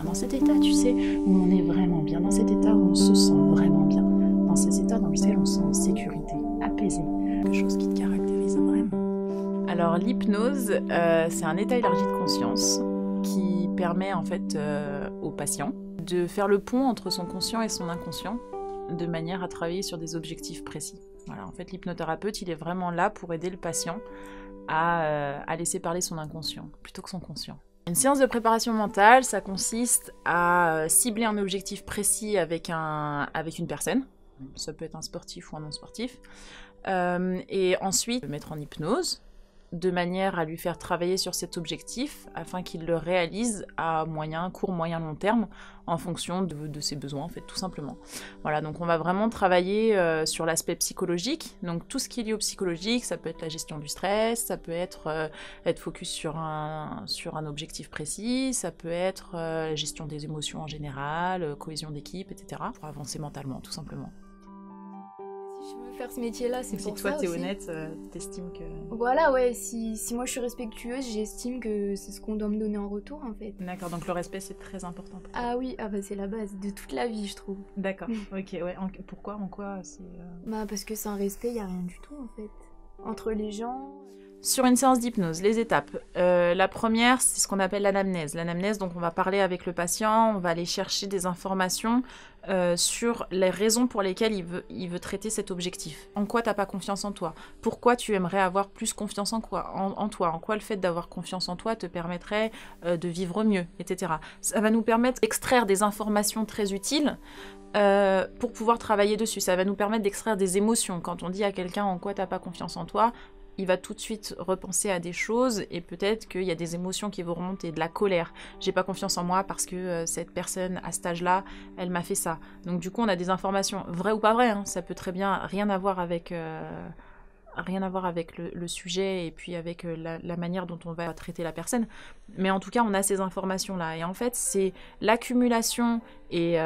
Dans cet état, tu sais, où on est vraiment bien, dans cet état où on se sent vraiment bien, dans ces états dans lesquels on se sent en sécurité, apaisé, quelque chose qui te caractérise vraiment. Alors l'hypnose, c'est un état élargi de conscience qui permet en fait au patient de faire le pont entre son conscient et son inconscient de manière à travailler sur des objectifs précis. Voilà, en fait l'hypnothérapeute, il est vraiment là pour aider le patient à laisser parler son inconscient plutôt que son conscient. Une séance de préparation mentale, ça consiste à cibler un objectif précis avec une personne. Ça peut être un sportif ou un non-sportif. Et ensuite, le mettre en hypnose, de manière à lui faire travailler sur cet objectif afin qu'il le réalise à moyen, court, moyen, long terme en fonction de ses besoins, en fait, tout simplement. Voilà, donc on va vraiment travailler sur l'aspect psychologique. Donc tout ce qui est lié au psychologique, ça peut être la gestion du stress, ça peut être focus sur un objectif précis, ça peut être la gestion des émotions en général, cohésion d'équipe, etc. Pour avancer mentalement, tout simplement. Si je veux faire ce métier-là, c'est pour ça. Si toi t'es aussi. honnête, t'estimes que... Voilà, ouais, si moi je suis respectueuse, j'estime que c'est ce qu'on doit me donner en retour en fait. D'accord, donc le respect c'est très important pour toi. Ah oui, bah c'est la base de toute la vie, je trouve. D'accord, ok, ouais. Pourquoi, en quoi c'est... Bah parce que sans respect, y a rien du tout en fait. Entre les gens... Sur une séance d'hypnose, les étapes. La première, c'est ce qu'on appelle l'anamnèse. L'anamnèse, donc on va parler avec le patient, on va aller chercher des informations sur les raisons pour lesquelles il veut traiter cet objectif. En quoi t'as pas confiance en toi? Pourquoi tu aimerais avoir plus confiance en toi? En quoi le fait d'avoir confiance en toi te permettrait de vivre mieux, etc. Ça va nous permettre d'extraire des informations très utiles pour pouvoir travailler dessus. Ça va nous permettre d'extraire des émotions. Quand on dit à quelqu'un en quoi t'as pas confiance en toi, il va tout de suite repenser à des choses et peut-être qu'il y a des émotions qui vont remonter, de la colère. J'ai pas confiance en moi parce que cette personne à cet âge-là, elle m'a fait ça. Donc du coup, on a des informations vraies ou pas vraies, hein. Ça peut très bien rien avoir avec le sujet et puis avec la manière dont on va traiter la personne. Mais en tout cas, on a ces informations-là. Et en fait, c'est l'accumulation et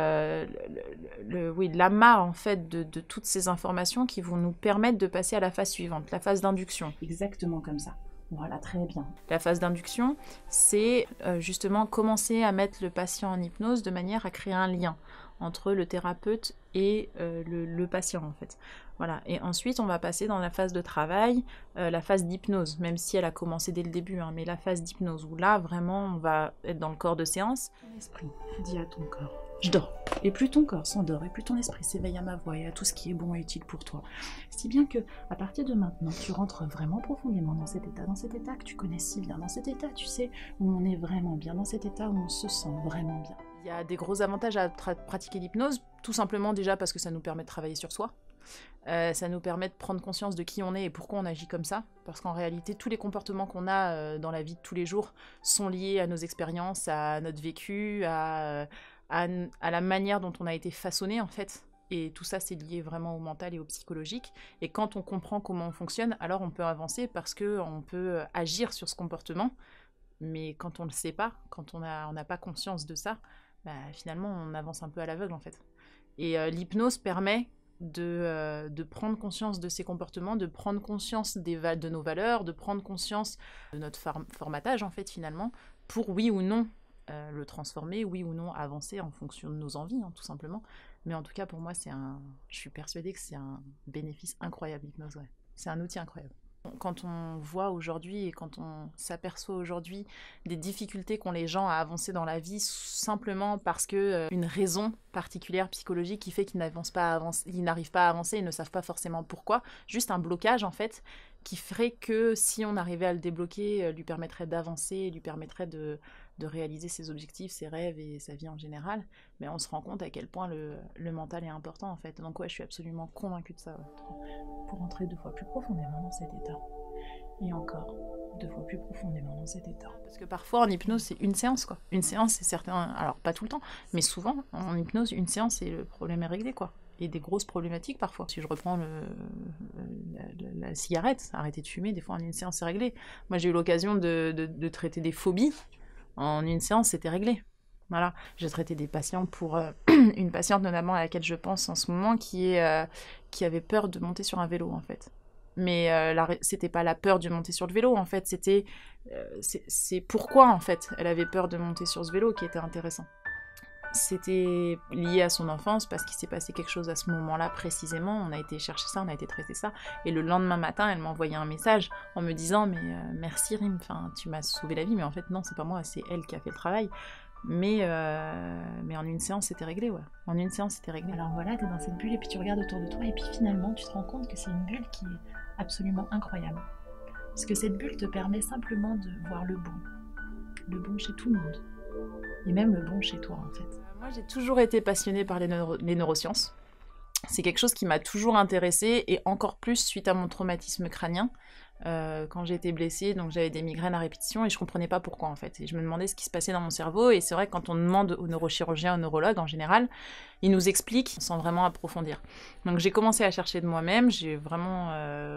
l'amas en fait, de toutes ces informations qui vont nous permettre de passer à la phase suivante, la phase d'induction. Exactement comme ça. Voilà, très bien. La phase d'induction, c'est justement commencer à mettre le patient en hypnose de manière à créer un lien entre le thérapeute et le patient en fait. Voilà. Et ensuite, on va passer dans la phase de travail, la phase d'hypnose, même si elle a commencé dès le début, hein, mais la phase d'hypnose, où là, vraiment, on va être dans le corps de séance. Ton esprit dit à ton corps, je dors. Et plus ton corps s'endort, et plus ton esprit s'éveille à ma voix et à tout ce qui est bon et utile pour toi. Si bien que, à partir de maintenant, tu rentres vraiment profondément dans cet état que tu connais si bien, dans cet état, tu sais, où on est vraiment bien, dans cet état où on se sent vraiment bien. Il y a des gros avantages à pratiquer l'hypnose, tout simplement déjà parce que ça nous permet de travailler sur soi. Ça nous permet de prendre conscience de qui on est et pourquoi on agit comme ça. Parce qu'en réalité, tous les comportements qu'on a dans la vie de tous les jours sont liés à nos expériences, à notre vécu, à la manière dont on a été façonné en fait. Et tout ça, c'est lié vraiment au mental et au psychologique. Et quand on comprend comment on fonctionne, alors on peut avancer parce qu'on peut agir sur ce comportement. Mais quand on ne le sait pas, quand on n'a pas conscience de ça, bah, finalement, on avance un peu à l'aveugle en fait. Et l'hypnose permet de prendre conscience de ces comportements, de prendre conscience de nos valeurs, de prendre conscience de notre formatage en fait finalement, pour oui ou non le transformer, oui ou non avancer en fonction de nos envies, hein, tout simplement. Mais en tout cas pour moi je suis persuadée que c'est un bénéfice incroyable l'hypnose, ouais. C'est un outil incroyable. Quand on voit aujourd'hui et quand on s'aperçoit aujourd'hui des difficultés qu'ont les gens à avancer dans la vie simplement parce que une raison particulière psychologique qui fait qu'ils n'arrivent pas à avancer, ils ne savent pas forcément pourquoi, juste un blocage en fait, qui ferait que si on arrivait à le débloquer, lui permettrait d'avancer, lui permettrait de réaliser ses objectifs, ses rêves et sa vie en général. Mais on se rend compte à quel point le mental est important en fait. Donc ouais, je suis absolument convaincue de ça. Ouais. Pour entrer 2 fois plus profondément dans cet état. Et encore 2 fois plus profondément dans cet état. Parce que parfois en hypnose c'est une séance quoi. Une séance c'est certain, alors pas tout le temps, mais souvent en hypnose une séance et le problème est réglé quoi. Et des grosses problématiques parfois. Si je reprends la cigarette, arrêter de fumer, des fois en une séance c'est réglé. Moi j'ai eu l'occasion de traiter des phobies, en une séance c'était réglé. Voilà, j'ai traité des patients pour une patiente notamment à laquelle je pense en ce moment qui avait peur de monter sur un vélo en fait. Mais c'était pas la peur de monter sur le vélo en fait, c'est pourquoi en fait elle avait peur de monter sur ce vélo qui était intéressant. c'était lié à son enfance parce qu'il s'est passé quelque chose à ce moment-là précisément. On a été chercher ça, on a été traiter ça. Et le lendemain matin, elle m'a envoyé un message en me disant mais merci Rim, enfin, tu m'as sauvé la vie. Mais en fait non, c'est pas moi, c'est elle qui a fait le travail. Mais en une séance, c'était réglé, ouais. En une séance, c'était réglé. Alors voilà, t'es dans cette bulle et puis tu regardes autour de toi et puis finalement, tu te rends compte que c'est une bulle qui est absolument incroyable. Parce que cette bulle te permet simplement de voir le bon. Le bon chez tout le monde. Et même le bon chez toi, en fait. Moi, j'ai toujours été passionnée par les neurosciences. C'est quelque chose qui m'a toujours intéressée, et encore plus suite à mon traumatisme crânien. Quand j'ai été blessée, donc j'avais des migraines à répétition et je comprenais pas pourquoi en fait. Et je me demandais ce qui se passait dans mon cerveau, et c'est vrai que quand on demande aux neurochirurgiens, aux neurologues en général, ils nous expliquent sans vraiment approfondir. Donc j'ai commencé à chercher de moi-même, j'ai vraiment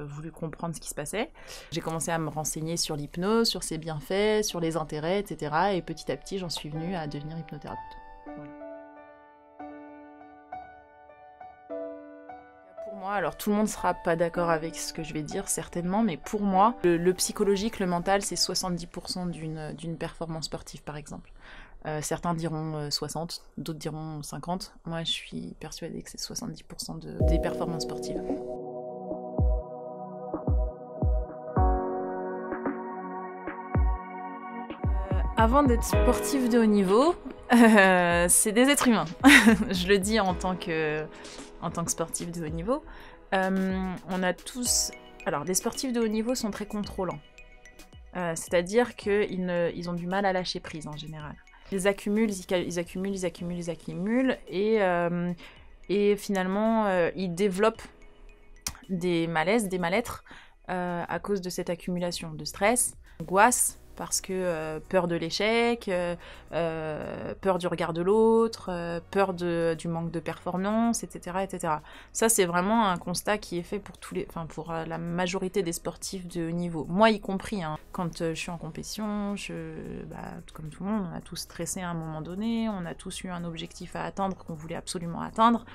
voulu comprendre ce qui se passait. J'ai commencé à me renseigner sur l'hypnose, sur ses bienfaits, sur les intérêts, etc. Et petit à petit, j'en suis venue à devenir hypnothérapeute. Voilà. Moi, alors tout le monde sera pas d'accord avec ce que je vais dire, certainement, mais pour moi, le psychologique, le mental, c'est 70% d'une performance sportive, par exemple. Certains diront 60, d'autres diront 50. Moi, je suis persuadée que c'est 70% des performances sportives. Avant d'être sportif de haut niveau, c'est des êtres humains. Je le dis en tant que sportif de haut niveau. On a tous... Alors, les sportifs de haut niveau sont très contrôlants. C'est-à-dire qu'ils ont du mal à lâcher prise, en général. Ils accumulent, et finalement, ils développent des malaises, des mal-être, à cause de cette accumulation de stress, d'angoisse, parce que peur de l'échec, peur du regard de l'autre, peur du manque de performance, etc., etc. Ça, c'est vraiment un constat qui est fait pour la majorité des sportifs de haut niveau. Moi y compris, hein. Quand je suis en compétition, comme tout le monde, on a tous stressé à un moment donné, on a tous eu un objectif à atteindre qu'on voulait absolument atteindre,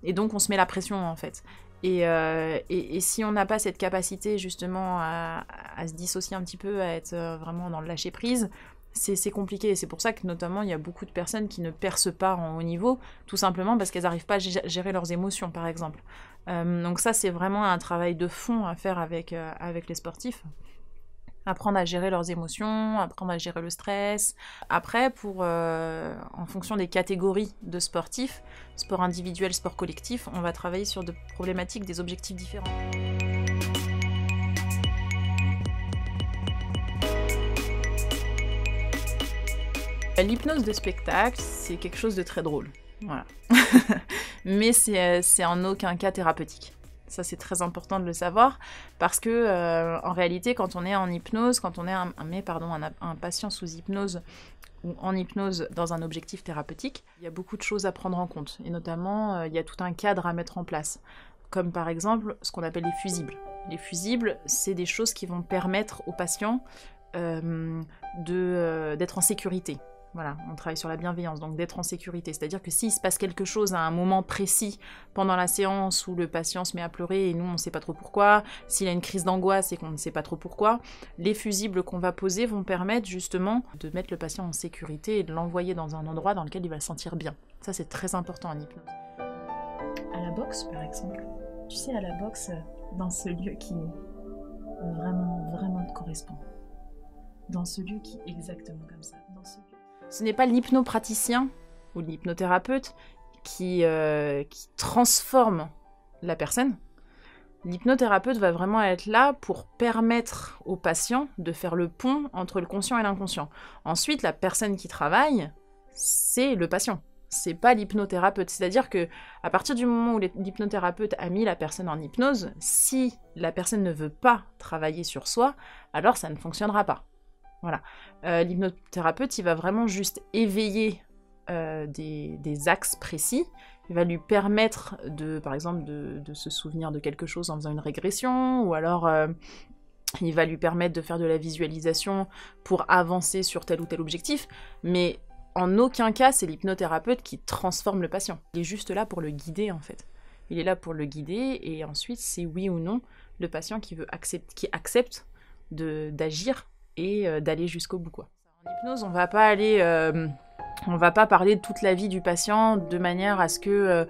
et donc on se met la pression, en fait. Et si on n'a pas cette capacité justement à se dissocier un petit peu, à être vraiment dans le lâcher prise, c'est compliqué. C'est pour ça que notamment il y a beaucoup de personnes qui ne percent pas en haut niveau, tout simplement parce qu'elles n'arrivent pas à gérer leurs émotions, par exemple. Donc ça, c'est vraiment un travail de fond à faire avec les sportifs. Apprendre à gérer leurs émotions, apprendre à gérer le stress. Après, en fonction des catégories de sportifs, sport individuel, sport collectif, on va travailler sur des problématiques, des objectifs différents. L'hypnose de spectacle, c'est quelque chose de très drôle. Voilà. Mais c'est en aucun cas thérapeutique. Ça, c'est très important de le savoir, parce que en réalité, quand on est en hypnose, quand on est un patient sous hypnose ou en hypnose dans un objectif thérapeutique, il y a beaucoup de choses à prendre en compte. Et notamment, il y a tout un cadre à mettre en place. Comme par exemple, ce qu'on appelle les fusibles. Les fusibles, c'est des choses qui vont permettre aux patients d'être en sécurité. Voilà, on travaille sur la bienveillance, donc d'être en sécurité. C'est-à-dire que s'il se passe quelque chose à un moment précis pendant la séance où le patient se met à pleurer et nous, on ne sait pas trop pourquoi, s'il a une crise d'angoisse et qu'on ne sait pas trop pourquoi, les fusibles qu'on va poser vont permettre justement de mettre le patient en sécurité et de l'envoyer dans un endroit dans lequel il va se sentir bien. Ça, c'est très important en hypnose. À la boxe, par exemple, tu sais, à la boxe, dans ce lieu qui vraiment, vraiment te correspond. Dans ce lieu qui est exactement comme ça. Dans ce lieu. Ce n'est pas l'hypnopraticien ou l'hypnothérapeute qui transforme la personne. L'hypnothérapeute va vraiment être là pour permettre au patient de faire le pont entre le conscient et l'inconscient. Ensuite, la personne qui travaille, c'est le patient. C'est pas l'hypnothérapeute. C'est-à-dire que à partir du moment où l'hypnothérapeute a mis la personne en hypnose, si la personne ne veut pas travailler sur soi, alors ça ne fonctionnera pas. Voilà. L'hypnothérapeute, il va vraiment juste éveiller des axes précis. Il va lui permettre, par exemple, de se souvenir de quelque chose en faisant une régression, ou alors il va lui permettre de faire de la visualisation pour avancer sur tel ou tel objectif, mais en aucun cas, c'est l'hypnothérapeute qui transforme le patient. Il est juste là pour le guider, en fait. Il est là pour le guider, et ensuite, c'est oui ou non le patient qui accepte d'agir et d'aller jusqu'au bout, quoi. En hypnose, on va pas aller On va pas parler de toute la vie du patient de manière à ce que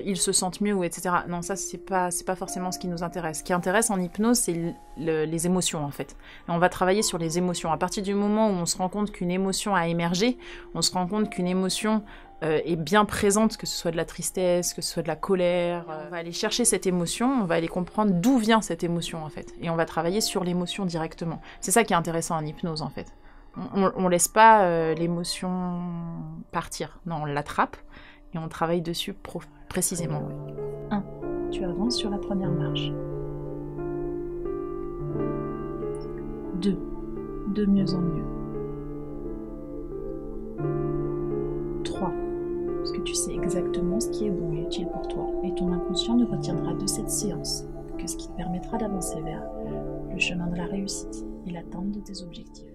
il se sente mieux ou etc. Non, ça c'est pas forcément ce qui nous intéresse. Ce qui intéresse en hypnose, c'est les émotions en fait. Et on va travailler sur les émotions. À partir du moment où on se rend compte qu'une émotion a émergé, on se rend compte qu'une émotion est bien présente, que ce soit de la tristesse, que ce soit de la colère. On va aller chercher cette émotion, on va aller comprendre d'où vient cette émotion en fait. Et on va travailler sur l'émotion directement. C'est ça qui est intéressant en hypnose en fait. On laisse pas l'émotion partir. Non, on l'attrape et on travaille dessus précisément. 1. Tu avances sur la première marche. 2. De mieux en mieux. 3. Parce que tu sais exactement ce qui est bon et utile pour toi. Et ton inconscient ne retiendra de cette séance que ce qui te permettra d'avancer vers le chemin de la réussite et l'atteinte de tes objectifs.